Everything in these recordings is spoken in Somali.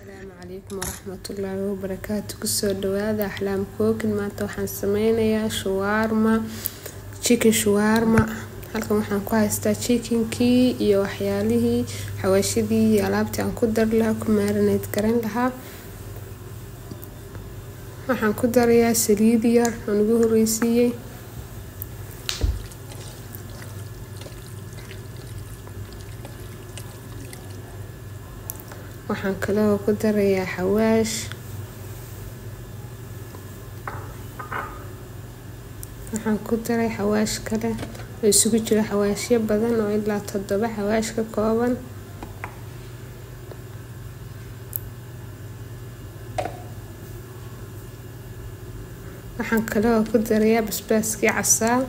السلام عليكم ورحمة الله وبركاته. كسر دواذا أحلام كوكن ما توحن سمينا يا شوارما تشيكن شوارما. halkan waxaan ku haystaa chickenkii iyo waxyaalihii xawaashidii alaabtii aan ku dar lahaa ku marinate garan lahaa. waxaan ku darayaa saliid yar oo ugu horeysiiyay. waxaan kaloo ku darayaa xawaash. waxaan ku daray xawaash kale oo isugu jira xawaashyo badan oo ilaa 7 xawaash ka kooban. waxaan kaloo ku darayaa basbaaskii casaa.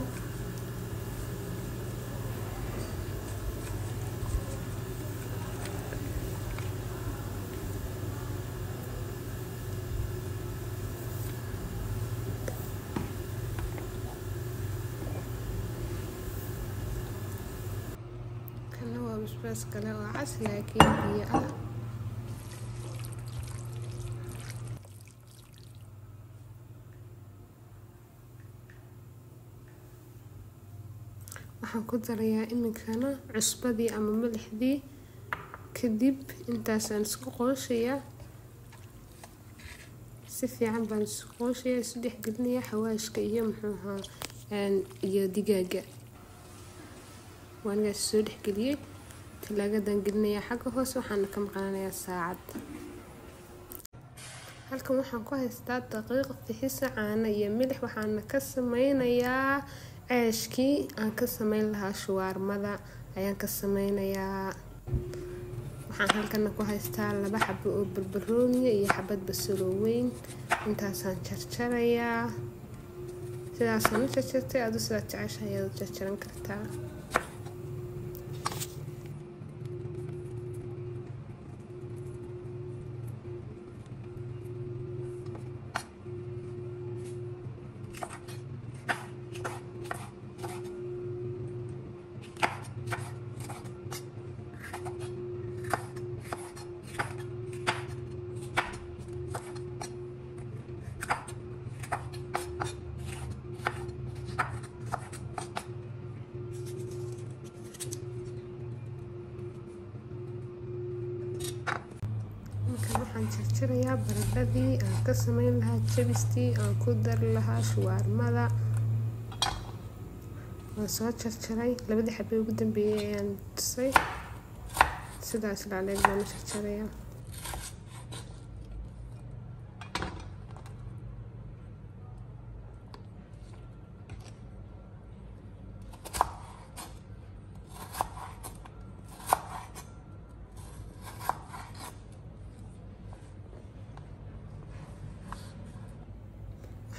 basbaas kale oo cas laakiin biyo ah. waxaan ku darayaa iminkana cusbadii ama milixdii. kadib intaasaan isku qooshayaa si fiican baan isku qooshayaa isku dhex gelinayaa xawaashka iyo iyo digaaga. waan soo dhex geliyay talaagadan gelinayaa xagga hoose waxaan ka maqnaanayaa saacad. halkan waxaan ku haystaa daqiiq fixisa caano iyo milix. waxaan ka sameynayaa ceeshkii aan ka sameyn lahaa shawarmada ayaan ka sameynayaa. waxaan halkan ku haystaa 2 xabo oo barbarooni iyo xabad basal weyn. intaasaan jarjarayaa sidaasaan u jarjartay aad u sida jeceshahay ayaad u jarjaran kartaa. waxaan jarjarayaa baradhadii aan ka sameyn lahaa jabistii aan ku dar lahaa shawarmada. waan soo jarjaray 2 xabo ugu dambeeyay ayaan tusay sidaas laaleed baan u jarjarayaa.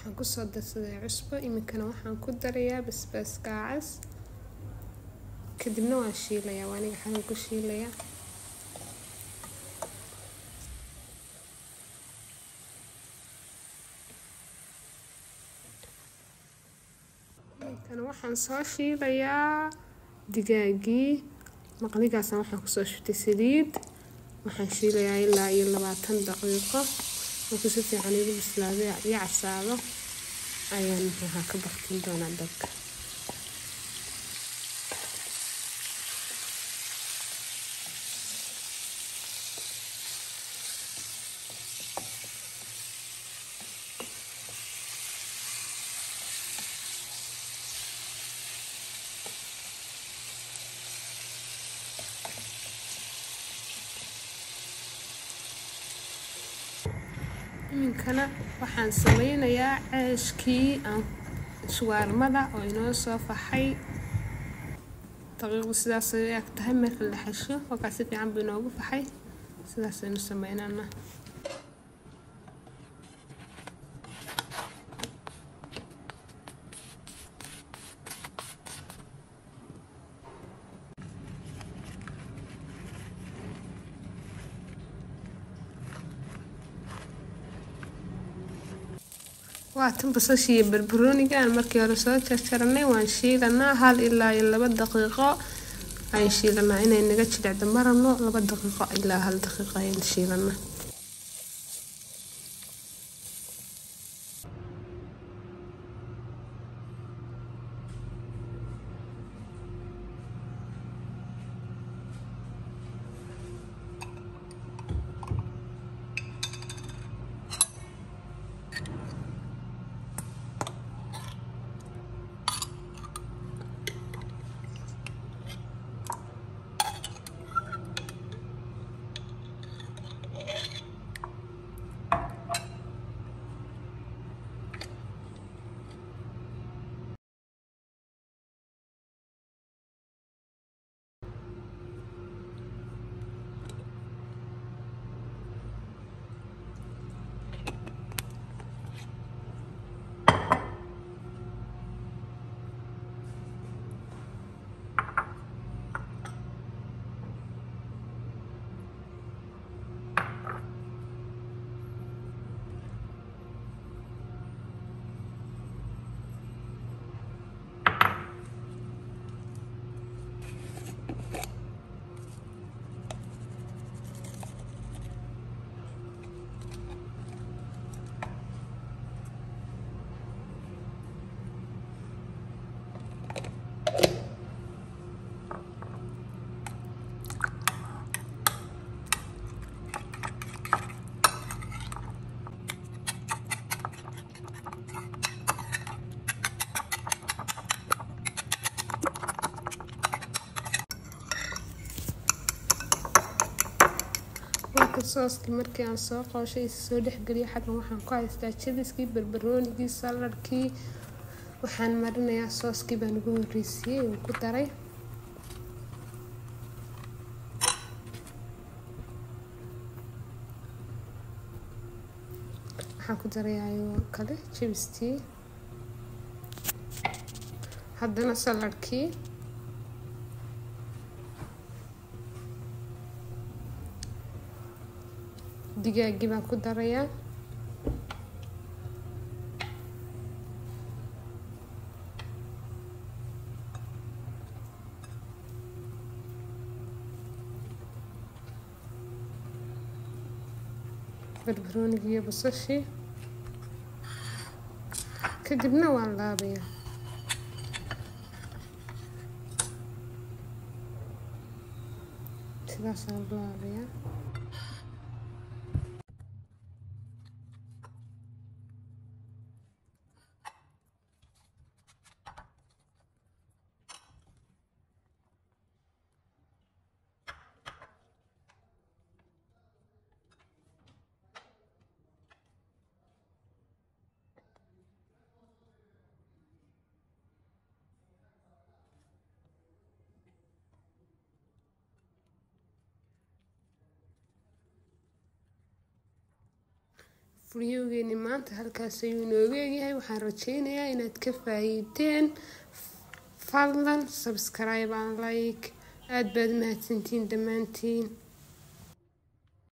waxaan ku soo darsaday cusbo. iminkana waxaan ku darayaa basbaaska cas. kadibna waan shiilayaa aniga xalan ku shiilayaa. iminkana waxaan soo shiilayaa digaagii. maqligaasna waxaan ku soo shubtay saliid. waxaan shiilayaa ilaa 20 daqiiqo markuu si fiican igu bislaado iyo casaado ayaan ka baqtin doonaa dabka. iminkana waxaan sameynayaa ceeshkii aan shawarmada oo inoo soo faxay. daqiiqdu sidaas ay ag tahay marka la xasho waxa si fiican buu inoogu faxay. sidaas aynu sameynaa. واتن بصشي بربروني كان مركي رسالة تشرني وانشيلنا هال إلا 2 دقيقة هنشيلنا هنا نقدر نعد مرة 2 دقيقة إلا هال دقيقة هنشيلنا. sooskii markii aan soo qooshay soo dhexgeliyo xaggan waxaan ku haystaa chibiskii barbaroonigii saladkii waxaan marinayaa sooskii baan ugu horreysiyay oo ku daray waxaan ku darayaa kale chibiskii haddana saladkii digaagii baan ku darayaa barbaroonigii iyo basashii kadibna waan laabayaa sidaasaan laabayaa فيديوغيني maanta halkaas ayuu inoogu egyahay waxaan rajeynayaa inaad ka faa'iideen fadlan subscribe and like aad baad mahadsantiin dhammaantiin